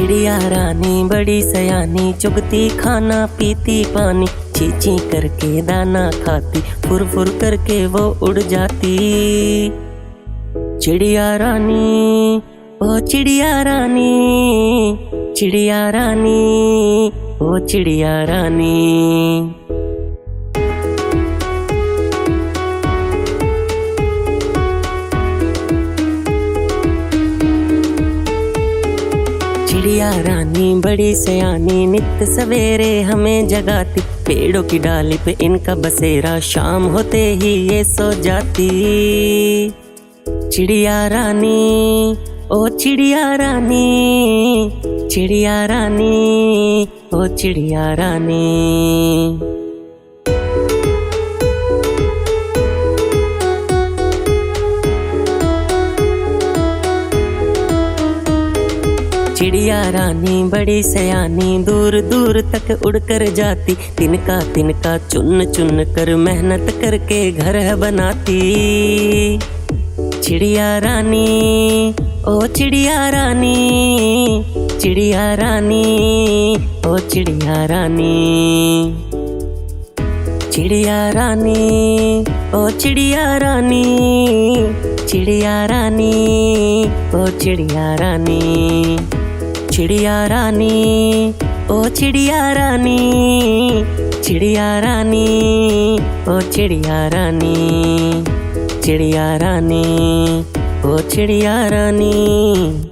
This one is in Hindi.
चिड़िया रानी बड़ी सयानी, चुगती खाना पीती पानी, ची ची करके दाना खाती, फुर फुर करके वो उड़ जाती। चिड़िया रानी ओ चिड़िया रानी, चिड़िया रानी ओ चिड़िया रानी। चिड़िया रानी बड़ी सयानी, नित सवेरे हमें जगाती, पेड़ों की डाली पे इनका बसेरा, शाम होते ही ये सो जाती। चिड़िया रानी ओ चिड़िया रानी, चिड़िया रानी ओ चिड़िया रानी। चिड़िया रानी बड़ी सयानी, दूर दूर तक उड़कर जाती, तिनका तिनका चुन चुन कर मेहनत करके घर बनाती। चिड़िया रानी ओ चिड़िया रानी, चिड़िया रानी ओ चिड़िया रानी। चिड़िया रानी ओ चिड़िया रानी, चिड़िया रानी ओ चिड़िया रानी। चिड़िया रानी ओ चिड़िया रानी, चिड़िया रानी ओ चिड़िया रानी। चिड़िया रानी ओ चिड़िया रानी।